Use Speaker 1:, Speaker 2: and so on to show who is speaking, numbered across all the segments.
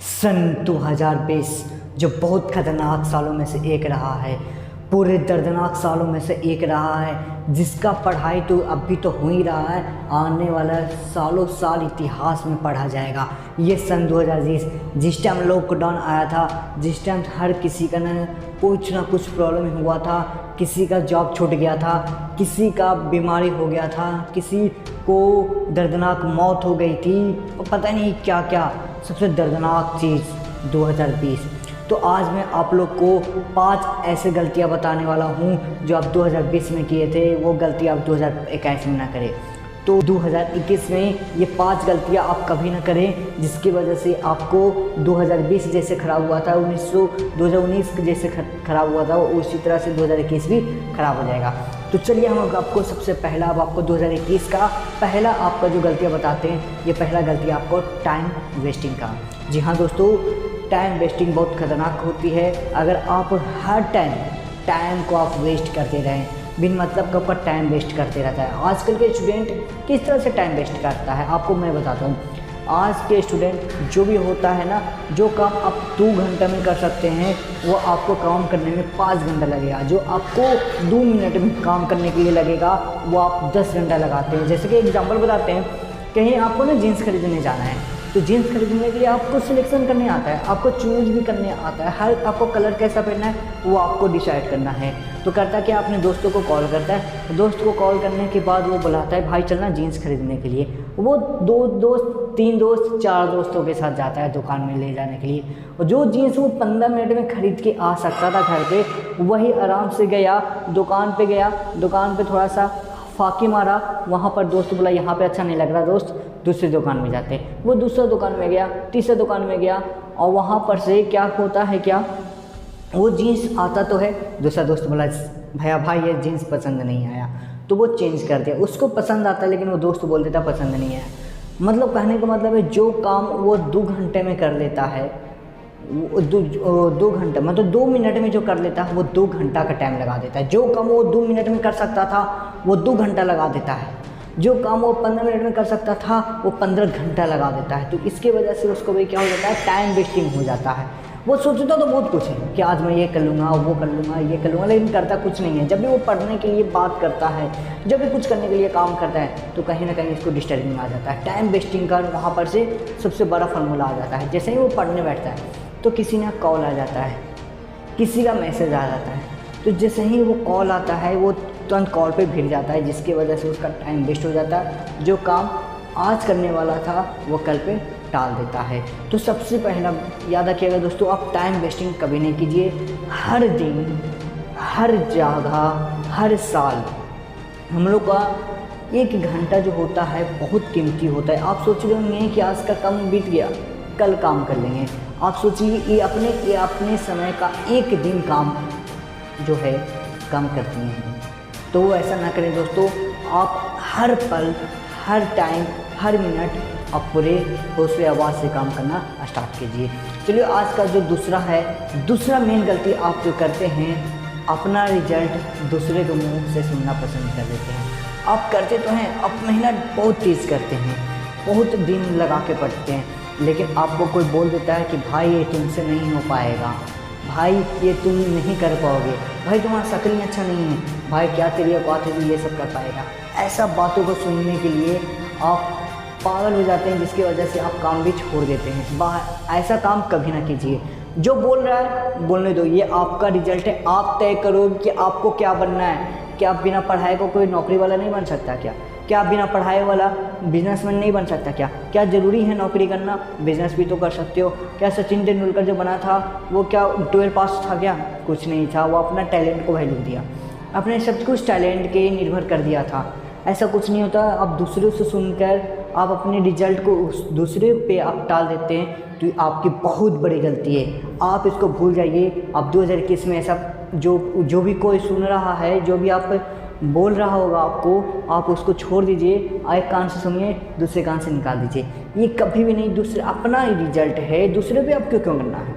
Speaker 1: सन 2020 जो बहुत खतरनाक सालों में से एक रहा है, पूरे दर्दनाक सालों में से एक रहा है, जिसका पढ़ाई तो अभी तो हो ही रहा है, आने वाला सालों साल इतिहास में पढ़ा जाएगा। ये सन 2020 जिस टाइम लॉकडाउन आया था, जिस टाइम हर किसी का कुछ ना कुछ प्रॉब्लम हुआ था, किसी का जॉब छूट गया था, किसी का बीमारी हो गया था, किसी को दर्दनाक मौत हो गई थी, पता नहीं क्या क्या सबसे दर्दनाक चीज़ 2020। तो आज मैं आप लोग को 5 ऐसे गलतियां बताने वाला हूं जो आप 2020 में किए थे, वो गलती आप 2021 में ना करें। तो 2021 में ये 5 गलतियां आप कभी ना करें, जिसकी वजह से आपको 2020 जैसे ख़राब हुआ था, 2019 जैसे ख़राब हुआ था, उसी तरह से 2021 भी ख़राब हो जाएगा। तो चलिए हम आपको सबसे पहला अब आपको 2021 का पहला आपका जो गलतियाँ बताते हैं। ये पहला गलती आपको टाइम वेस्टिंग का। जी हाँ दोस्तों, टाइम वेस्टिंग बहुत ख़तरनाक होती है। अगर आप हर टाइम को आप वेस्ट करते रहें, बिन मतलब का आपका टाइम वेस्ट करते रहता है। आजकल के स्टूडेंट किस तरह से टाइम वेस्ट करता है आपको मैं बताता हूँ। आज के स्टूडेंट जो भी होता है ना, जो काम आप 2 घंटे में कर सकते हैं, वो आपको काम करने में 5 घंटा लगेगा। जो आपको 2 मिनट में काम करने के लिए लगेगा, वो आप 10 घंटा लगाते हैं। जैसे कि एग्जांपल बताते हैं, कहीं आपको ना जीन्स खरीदने जाना है, तो जीन्स खरीदने के लिए आपको सिलेक्शन करने आता है, आपको चूज भी करने आता है, हर आपको कलर कैसा पहनना है वो आपको डिसाइड करना है। तो करता है कि अपने दोस्तों को कॉल करता है, दोस्त को कॉल करने के बाद वो बुलाता है, भाई चलना जीन्स खरीदने के लिए। वो 2 दोस्त 3 दोस्त 4 दोस्तों के साथ जाता है दुकान में ले जाने के लिए। और जो जीन्स वो 15 मिनट में खरीद के आ सकता था घर पे, वही आराम से गया दुकान पे थोड़ा सा फाकी मारा, वहाँ पर दोस्त बोला यहाँ पे अच्छा नहीं लग रहा दोस्त, दूसरी दुकान में जाते। वो दूसरा दुकान में गया, तीसरा दुकान में गया, और वहाँ पर से क्या होता है, क्या वो जीन्स आता तो है, दूसरा दोस्त बोला भैया भाई ये जीन्स पसंद नहीं आया, तो वो चेंज कर दिया। उसको पसंद आता लेकिन वो दोस्त बोल देता पसंद नहीं आया। मतलब कहने का मतलब है, जो काम वो 2 घंटे में कर लेता है, 2 घंटे मतलब 2 मिनट में जो कर लेता है, वो 2 घंटा का टाइम लगा देता है। जो काम वो 2 मिनट में कर सकता था, वो 2 घंटा लगा देता है। जो काम वो 15 मिनट में कर सकता था, वो 15 घंटा लगा देता है। तो इसके वजह से उसको भी क्या हो जाता है, टाइम वेस्टिंग हो जाता है। वो सोचता तो बहुत कुछ है कि आज मैं ये कर लूँगा, वो कर लूँगा, ये कर लूँगा, लेकिन करता कुछ नहीं है। जब भी वो पढ़ने के लिए बात करता है, जब भी कुछ करने के लिए काम करता है, तो कहीं ना कहीं इसको डिस्टर्बिंग आ जाता है। टाइम वेस्टिंग का वहाँ पर से सबसे बड़ा फार्मूला आ जाता है। जैसे ही वो पढ़ने बैठता है, तो किसी ना कॉल आ जाता है, किसी का मैसेज आ जाता है, तो जैसे ही वो कॉल आता है, वो तुरंत कॉल पे भिड़ जाता है, जिसकी वजह से उसका टाइम वेस्ट हो जाता है। जो काम आज करने वाला था, वो कल पे टाल देता है। तो सबसे पहला याद रखिएगा दोस्तों, आप टाइम वेस्टिंग कभी नहीं कीजिए। हर दिन, हर जगह, हर साल हम लोग का 1 घंटा जो होता है बहुत कीमती होता है। आप सोच रहे होंगे कि आज का काम बीत गया, कल काम कर लेंगे। आप सोचिए ये अपने समय का 1 दिन काम जो है कम करती हैं। तो वो ऐसा ना करें दोस्तों। आप हर पल, हर टाइम, हर मिनट आप पूरे हौसले आवाज़ से काम करना स्टार्ट कीजिए। चलिए आज का जो दूसरा मेन गलती आप जो करते हैं, अपना रिजल्ट दूसरे के मुँह से सुनना पसंद कर देते हैं। आप करते तो हैं, आप मेहनत बहुत तेज़ करते हैं, बहुत दिन लगा के पढ़ते हैं, लेकिन आपको कोई बोल देता है कि भाई ये तुमसे नहीं हो पाएगा, भाई ये तुम नहीं कर पाओगे, भाई तुम्हारा शक्ल अच्छा नहीं है, भाई क्या तेरी औकात है ये सब कर पाएगा। ऐसा बातों को सुनने के लिए आप पागल हो जाते हैं, जिसकी वजह से आप काम भी छोड़ देते हैं। ऐसा काम कभी ना कीजिए। जो बोल रहा है बोलने दो, ये आपका रिजल्ट है, आप तय करो कि आपको क्या बनना है। क्या आप बिना पढ़ाई को कोई नौकरी वाला नहीं बन सकता क्या आप बिना पढ़ाई वाला बिजनेसमैन नहीं बन सकता क्या ज़रूरी है नौकरी करना? बिजनेस भी तो कर सकते हो। क्या सचिन तेंदुलकर जो बना था, वो क्या 12 पास था क्या? कुछ नहीं था। वो अपना टैलेंट को वैल्यू दिया, अपने सब कुछ टैलेंट के निर्भर कर दिया था। ऐसा कुछ नहीं होता। आप दूसरों से सुनकर आप अपने रिजल्ट को दूसरे पे आप टाल देते हैं, तो आपकी बहुत बड़ी गलती है। आप इसको भूल जाइए। आप 2021 में ऐसा जो भी कोई सुन रहा है, जो भी आप बोल रहा होगा आपको, आप उसको छोड़ दीजिए। एक कान से सुनिए, दूसरे कान से निकाल दीजिए। ये कभी भी नहीं, दूसरे अपना ही रिजल्ट है, दूसरे पे आप क्यों करना है?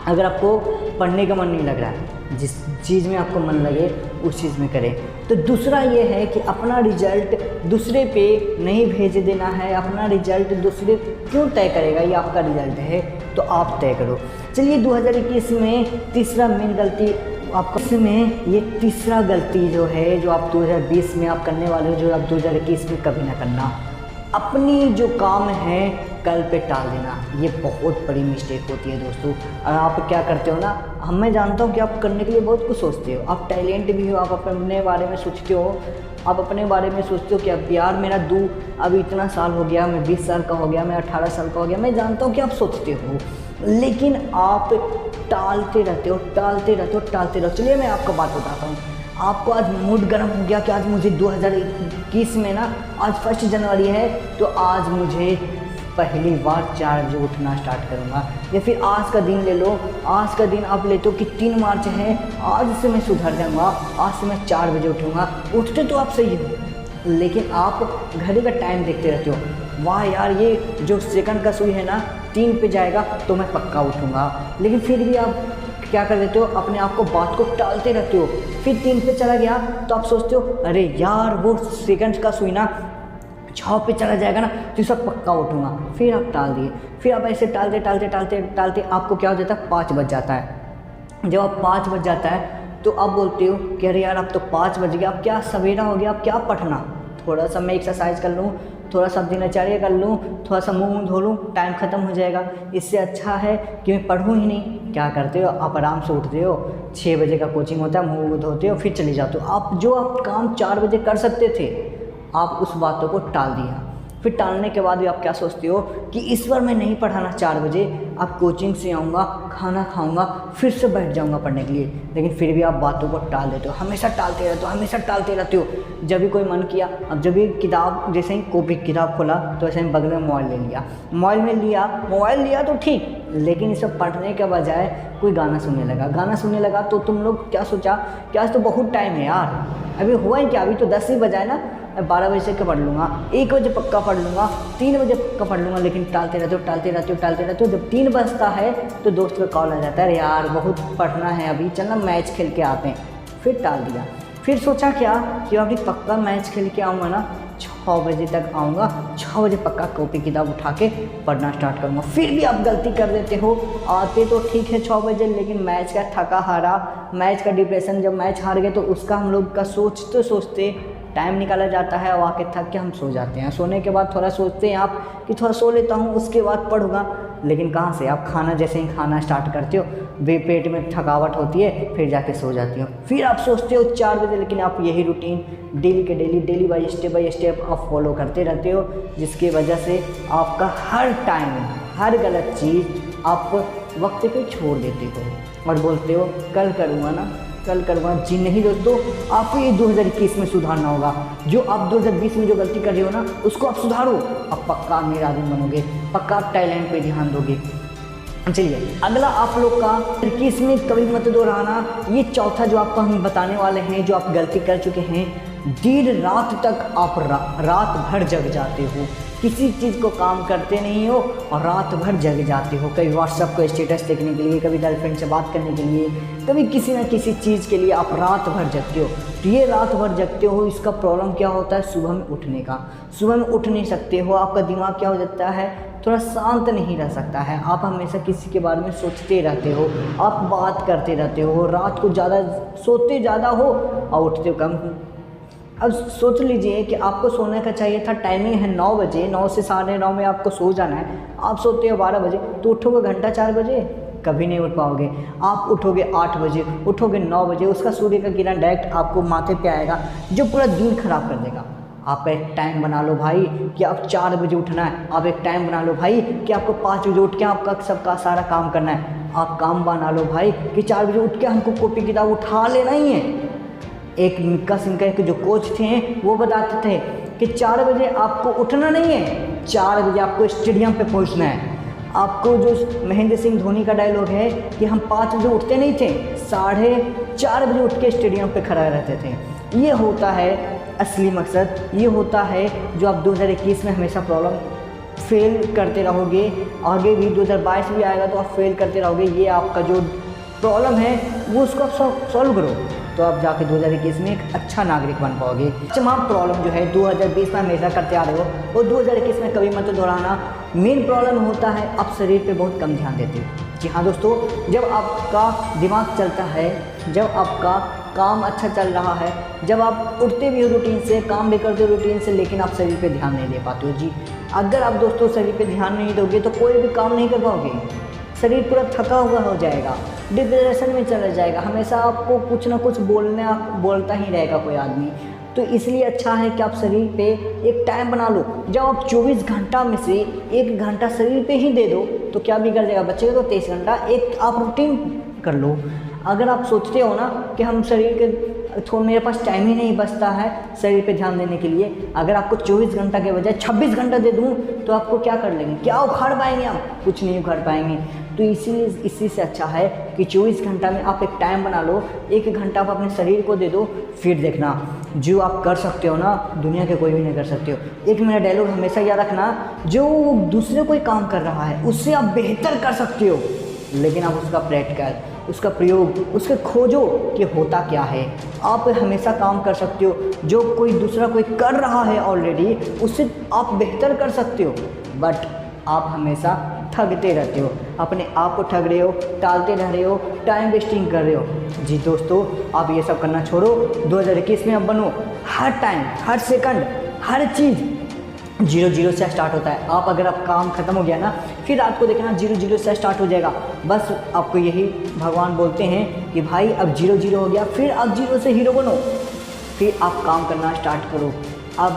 Speaker 1: अगर आपको पढ़ने का मन नहीं लग रहा है, जिस चीज़ में आपको मन लगे उस चीज़ में करें। तो दूसरा ये है कि अपना रिजल्ट दूसरे पे नहीं भेज देना है। अपना रिजल्ट दूसरे क्यों तय करेगा, ये आपका रिजल्ट है तो आप तय करो। चलिए 2021 में तीसरा मेन गलती आपका, इसमें ये तीसरा गलती जो है जो आप 2020 में आप करने वाले हो, जो आप 2021 में कभी ना करना, अपनी जो काम है कल पे टाल देना। ये बहुत बड़ी मिस्टेक होती है दोस्तों। और आप क्या करते हो ना, मैं जानता हूँ कि आप करने के लिए बहुत कुछ सोचते हो, आप टैलेंट भी हो, आप अपने बारे में सोचते हो, आप अपने बारे में सोचते हो कि अब यार मेरा अभी इतना साल हो गया, मैं 20 साल का हो गया, मैं 18 साल का हो गया। मैं जानता हूँ कि आप सोचते हो, लेकिन आप टालते रहते हो, टालते रहते हो, टालते रहो। चलिए मैं आपको बात बताता हूँ। आपको आज मूड गर्म हो गया कि आज मुझे 2021 में ना, आज 1 जनवरी है तो आज मुझे पहली बार 4 बजे उठना स्टार्ट करूँगा। या फिर आज का दिन ले लो, आज का दिन आप लेते हो कि 3 मार्च है, आज से मैं सुधर जाऊँगा, आज से मैं 4 बजे उठूँगा। उठते तो आप सही हो, लेकिन आप घड़ी का टाइम देखते रहते हो। वाह यार, ये जो सेकंड का सुई है ना 3 पे जाएगा तो मैं पक्का उठूँगा, लेकिन फिर भी आप क्या कर देते हो, अपने आप को बात को टालते रहते हो। फिर 3 पे चला गया तो आप सोचते हो अरे यार वो सेकंड का सुई ना 6 पे चला जाएगा ना तो सब पक्का उठूँगा। फिर आप टाल दिए, फिर आप ऐसे टालते टालते टालते टालते आपको क्या हो जाता है, 5 बज जाता है। जब आप 5 बज जाता है तो आप बोलते हो कि अरे यार अब तो 5 बज गया, अब क्या सवेरा हो गया, अब क्या पढ़ना, थोड़ा सा मैं एक्सरसाइज कर लूँ, थोड़ा सा दिनचर्या कर लूँ, थोड़ा सा मुँह धो लूँ, टाइम ख़त्म हो जाएगा। इससे अच्छा है कि मैं पढ़ूँ ही नहीं। क्या करते हो, आप आराम से उठते हो, 6 बजे का कोचिंग होता है, मुँह धोते हो, फिर चले जाते हो। आप जो आप काम 4 बजे कर सकते थे, आप उस बातों को टाल दिया। फिर टालने के बाद भी आप क्या सोचते हो कि इस बार मैं नहीं पढ़ाना 4 बजे, अब कोचिंग से आऊँगा, खाना खाऊँगा, फिर से बैठ जाऊँगा पढ़ने के लिए। लेकिन फिर भी आप बातों को टाल देते हो, हमेशा टालते रहते हो, हमेशा टालते रहते हो। जब भी कोई मन किया, अब जब भी किताब, जैसे ही कॉपी किताब खोला तो ऐसे ही बगल में मोबाइल ले लिया, मोबाइल लिया तो ठीक, लेकिन इसे पढ़ने के बजाय कोई गाना सुनने लगा, तो तुम लोग क्या सोचा कि आज तो बहुत टाइम है यार, अभी हुआ ही क्या, अभी तो 10 ही बजाए ना, 12 बजे से पढ़ लूँगा, 1 बजे पक्का पढ़ लूँगा, 3 बजे पक्का पढ़ लूँगा। लेकिन टालते रहते हो। जब 3 बजता है तो दोस्त का कॉल आ जाता है, अरे यार बहुत पढ़ना है अभी, चलना मैच खेल के आते हैं। फिर टाल दिया। फिर सोचा क्या कि अभी पक्का मैच खेल के आऊँगा ना, 6 बजे तक आऊँगा, 6 बजे पक्का कॉपी किताब उठा के पढ़ना स्टार्ट करूँगा। फिर भी आप गलती कर देते हो, आते तो ठीक है 6 बजे, लेकिन मैच का थका हारा, मैच का डिप्रेशन, जब मैच हार गए तो उसका हम लोग का सोचते सोचते टाइम निकाला जाता है, और आके थक के हम सो जाते हैं। सोने के बाद थोड़ा सोचते हैं आप कि थोड़ा सो लेता हूँ, उसके बाद पढ़ूँगा, लेकिन कहाँ से, आप खाना जैसे ही खाना स्टार्ट करते हो, पेट में थकावट होती है, फिर जाके सो जाती हो। फिर आप सोचते हो 4 बजे, लेकिन आप यही रूटीन डेली बाई स्टेप आप फॉलो करते रहते हो, जिसकी वजह से आपका हर टाइम, हर गलत चीज़ आप वक्त पे छोड़ देते हो और बोलते हो कल करूँगा। जी नहीं दोस्तों, आपको ये 2021 में सुधारना होगा। जो आप 2020 में जो गलती कर रहे हो ना, उसको आप सुधारो। अब पक्का अमीर आदमी बनोगे, पक्का आप टैलेंट पे ध्यान दोगे। चलिए अगला आप लोग का 21 में कभी मत दोहराना, ये चौथा जो आपको हम बताने वाले हैं, जो आप गलती कर चुके हैं। देर रात तक आप रात भर जग जाते हो, किसी चीज़ को काम करते नहीं हो और रात भर जग जाते हो, कभी व्हाट्सएप को स्टेटस देखने के लिए, कभी गर्लफ्रेंड से बात करने के लिए, कभी किसी न किसी चीज़ के लिए आप रात भर जगते हो। तो ये रात भर जगते हो, इसका प्रॉब्लम क्या होता है, सुबह में उठने का। सुबह में उठ नहीं सकते हो, आपका दिमाग क्या हो जाता है, थोड़ा शांत नहीं रह सकता है, आप हमेशा किसी के बारे में सोचते रहते हो, आप बात करते रहते हो, रात को ज़्यादा सोते ज़्यादा हो और उठते हो कम। अब सोच लीजिए कि आपको सोने का चाहिए था, टाइमिंग है 9 बजे, 9 से 9:30 में आपको सो जाना है, आप सोते हो 12 बजे, तो उठोगे घंटा 4 बजे, कभी नहीं उठ पाओगे। आप उठोगे 8 बजे, उठोगे 9 बजे, उसका सूर्य का किरण डायरेक्ट आपको माथे पे आएगा, जो पूरा दिन खराब कर देगा। आप एक टाइम बना लो भाई कि आप 4 बजे उठना है, आप एक टाइम बना लो भाई कि आपको 5 बजे उठ के आपका सबका सारा काम करना है। आप काम बना लो भाई कि 4 बजे उठ के हमको कॉपी किताब उठा लेना ही है। एक मिक्का सिंह के जो कोच थे वो बताते थे कि 4 बजे आपको उठना नहीं है, 4 बजे आपको स्टेडियम पे पहुंचना है। आपको जो महेंद्र सिंह धोनी का डायलॉग है कि हम 5 बजे उठते नहीं थे, 4:30 बजे उठ के स्टेडियम पे खड़ा रहते थे। ये होता है असली मकसद, ये होता है जो आप 2021 में हमेशा प्रॉब्लम फेल करते रहोगे, आगे भी 2022 भी आएगा तो आप फेल करते रहोगे। ये आपका जो प्रॉब्लम है वो उसको आप सॉल्व करो, तो आप जाके 2021 में एक अच्छा नागरिक बन पाओगे। तमाम प्रॉब्लम जो है 2020 में हमेशा करते आ रहे हो और 2021 में कभी मत दोहराना। मेन प्रॉब्लम होता है आप शरीर पे बहुत कम ध्यान देते हो। जी हाँ दोस्तों, जब आपका दिमाग चलता है, जब आपका काम अच्छा चल रहा है, जब आप उठते भी हो रूटीन से, काम भी करते हो रूटीन से, लेकिन आप शरीर पे ध्यान नहीं दे पाते हो। जी अगर आप दोस्तों शरीर पे ध्यान नहीं दोगे तो कोई भी काम नहीं कर पाओगे, शरीर पूरा थका हुआ हो जाएगा, डिप्रेशन में चला जाएगा, हमेशा आपको कुछ ना कुछ बोलता ही रहेगा कोई आदमी। तो इसलिए अच्छा है कि आप शरीर पे एक टाइम बना लो। जब आप 24 घंटा में से 1 घंटा शरीर पे ही दे दो तो क्या बिगड़ जाएगा, बचेगा तो 23 घंटा। एक आप रूटीन कर लो। अगर आप सोचते हो ना कि हम शरीर के मेरे पास टाइम ही नहीं बचता है शरीर पे ध्यान देने के लिए, अगर आपको 24 घंटा के बजाय 26 घंटा दे दूँ तो आपको क्या कर लेंगे, क्या उखाड़ पाएंगे आप, कुछ नहीं उखाड़ पाएंगे। तो इसीलिए इसी से अच्छा है कि 24 घंटा में आप एक टाइम बना लो, 1 घंटा आप अपने शरीर को दे दो, फिर देखना जो आप कर सकते हो ना दुनिया के कोई भी नहीं कर सकते हो। एक मेरा डायलॉग हमेशा याद रखना, जो दूसरे कोई काम कर रहा है उससे आप बेहतर कर सकते हो, लेकिन आप उसका प्रैक्टिकल, उसका प्रयोग, उसके खोजो कि होता क्या है। आप हमेशा काम कर सकते हो, जो कोई दूसरा कोई कर रहा है ऑलरेडी उससे आप बेहतर कर सकते हो, बट आप हमेशा ठगते रहते हो, अपने आप को ठग रहे हो, टालते रह रहे हो, टाइम वेस्टिंग कर रहे हो। जी दोस्तों, आप ये सब करना छोड़ो। 2021 में आप बनो, हर टाइम, हर सेकंड, हर चीज़ 0-0 से स्टार्ट होता है। आप अगर आप काम ख़त्म हो गया ना, फिर रात को देखना 0-0 से स्टार्ट हो जाएगा। बस आपको यही भगवान बोलते हैं कि भाई अब 0-0 हो गया, फिर आप 0 से हीरो बनो, फिर आप काम करना स्टार्ट करो। अब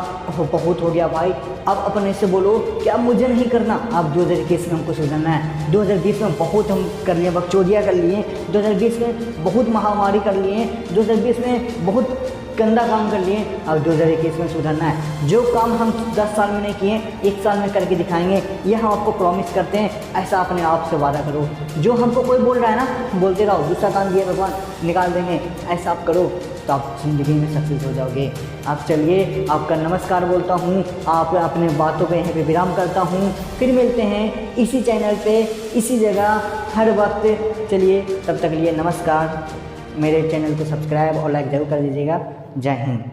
Speaker 1: बहुत हो गया भाई, अब अपने से बोलो कि अब मुझे नहीं करना, अब 2021 में हमको सुधरना है। 2020 में बहुत हम कर लिए, बकचोदियाँ कर लिए, 2020 में बहुत महामारी कर लिए, 2020 में बहुत गंदा काम कर लिए, अब 2021 में सुधरना है। जो काम हम 10 साल में नहीं किए 1 साल में करके दिखाएंगे, ये हम आपको प्रॉमिस करते हैं। ऐसा अपने आप से वादा करो। जो हमको कोई बोल रहा है ना, बोलते रहो, दूसरा काम दिए भगवान निकाल देंगे, ऐसा आप करो तो आप ज़िंदगी में सक्सेस हो जाओगे। आप चलिए, आपका नमस्कार बोलता हूँ, आप अपने बातों पे यहीं पे विराम करता हूँ। फिर मिलते हैं इसी चैनल पे, इसी जगह, हर वक्त। चलिए, तब तक लिए नमस्कार। मेरे चैनल को सब्सक्राइब और लाइक ज़रूर कर दीजिएगा। जय हिंद।